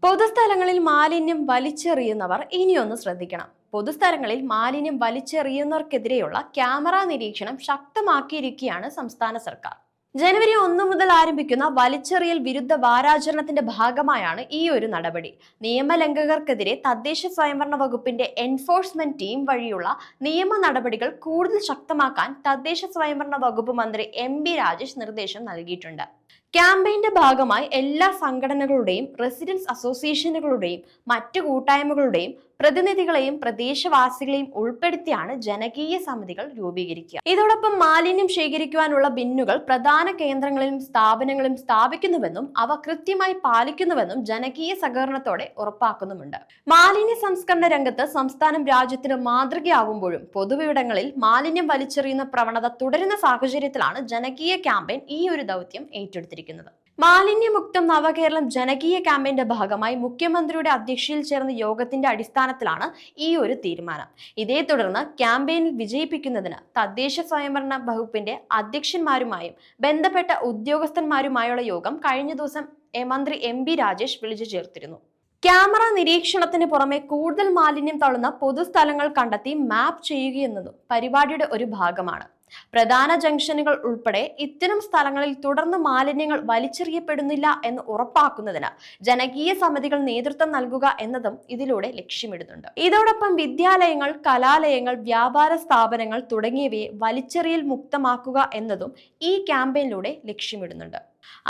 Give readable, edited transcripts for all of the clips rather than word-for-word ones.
പൊതുസ്ഥലങ്ങളിൽ മാലിന്യം വലിച്ചെറിയുന്നവർ ഇനിയൊന്ന് ശ്രദ്ധിക്കണം. പൊതുസ്ഥലങ്ങളിൽ മാലിന്യം വലിച്ചെറിയുന്നവർക്കെതിരെയുള്ള ക്യാമറ നിരീക്ഷണം ശക്തമാക്കിയിരിക്കുകയാണ് സംസ്ഥാന സർക്കാർ. ജനുവരി 1 മുതൽ ആരംഭിക്കുന്ന വലിച്ചെറിയൽ വിരുദ്ധ വാരാചരണത്തിന്റെ ഭാഗമായാണ് ഈ ഒരു നടപടി. നിയമലംഘകർക്കെതിരെ തദ്ദേശ സ്വയംഭരണ വകുപ്പിന്റെ എൻഫോഴ്സ്മെന്റ് ടീം വഴിയുള്ള നിയമ നടപടികൾ കൂടുതൽ ശക്തമാക്കാൻ തദ്ദേശ സ്വയംഭരണ വകുപ്പ് മന്ത്രി MP രാജേഷ് നിർദ്ദേശം നൽകിയിട്ടുണ്ട്. ക്യാമ്പയിന്റെ ഭാഗമായി എല്ലാ സംഘടനകളുടെയും റെസിഡൻസ് അസോസിയേഷനുകളുടെയും മറ്റു കൂട്ടായ്മകളുടെയും പ്രതിനിധികളെയും പ്രദേശവാസികളെയും ഉൾപ്പെടുത്തിയാണ് ജനകീയ സമിതികൾ രൂപീകരിക്കുക. ഇതോടൊപ്പം മാലിന്യം ശേഖരിക്കുവാനുള്ള ബിന്നുകൾ പ്രധാന കേന്ദ്രങ്ങളിലും സ്ഥാപനങ്ങളിലും സ്ഥാപിക്കുന്നുവെന്നും അവ കൃത്യമായി പാലിക്കുന്നുവെന്നും ജനകീയ സഹകരണത്തോടെ ഉറപ്പാക്കുന്നുമുണ്ട്. മാലിന്യ സംസ്കരണ രംഗത്ത് സംസ്ഥാനം രാജ്യത്തിന് മാതൃകയാവുമ്പോഴും പൊതുവിടങ്ങളിൽ മാലിന്യം വലിച്ചെറിയുന്ന പ്രവണത തുടരുന്ന സാഹചര്യത്തിലാണ് ജനകീയ ക്യാമ്പയിൻ ഈ ഒരു ദൗത്യം ഏറ്റെടുത്തിരിക്കുന്നത്. മാലിന്യമുക്തം നവകേരളം ജനകീയ ക്യാമ്പയിന്റെ ഭാഗമായി മുഖ്യമന്ത്രിയുടെ അധ്യക്ഷതയിൽ ചേർന്ന യോഗത്തിന്റെ അടിസ്ഥാനത്തിലാണ് ഈ ഒരു തീരുമാനം. ഇതേ തുടർന്ന് ക്യാമ്പയിനിൽ വിജയിപ്പിക്കുന്നതിന് തദ്ദേശ സ്വയംഭരണ വകുപ്പിന്റെ അധ്യക്ഷന്മാരുമായും ബന്ധപ്പെട്ട ഉദ്യോഗസ്ഥന്മാരുമായുള്ള യോഗം കഴിഞ്ഞ ദിവസം മന്ത്രി MP രാജേഷ് വിളിച്ചു ചേർത്തിരുന്നു. ക്യാമറ നിരീക്ഷണത്തിന് പുറമെ കൂടുതൽ മാലിന്യം തള്ളുന്ന പൊതുസ്ഥലങ്ങൾ കണ്ടെത്തി മാപ്പ് ചെയ്യുകയെന്നതും പരിപാടിയുടെ ഒരു ഭാഗമാണ്. പ്രധാന ജംഗ്ഷനുകൾ ഉൾപ്പെടെ ഇത്തരം സ്ഥലങ്ങളിൽ തുടർന്ന് മാലിന്യങ്ങൾ വലിച്ചെറിയപ്പെടുന്നില്ല എന്ന് ഉറപ്പാക്കുന്നതിന് ജനകീയ സമിതികൾ നേതൃത്വം നൽകുക എന്നതും ഇതിലൂടെ ലക്ഷ്യമിടുന്നുണ്ട്. ഇതോടൊപ്പം വിദ്യാലയങ്ങൾ, കലാലയങ്ങൾ, വ്യാപാര സ്ഥാപനങ്ങൾ തുടങ്ങിയവയെ വലിച്ചെറിയൽ മുക്തമാക്കുക എന്നതും ഈ ക്യാമ്പയിനിലൂടെ ലക്ഷ്യമിടുന്നുണ്ട്.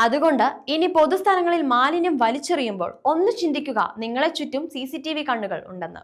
അതുകൊണ്ട് ഇനി പൊതുസ്ഥലങ്ങളിൽ മാലിന്യം വലിച്ചെറിയുമ്പോൾ ഒന്ന് ചിന്തിക്കുക, നിങ്ങളെ ചുറ്റും CCTV കണ്ണുകൾ ഉണ്ടെന്ന്.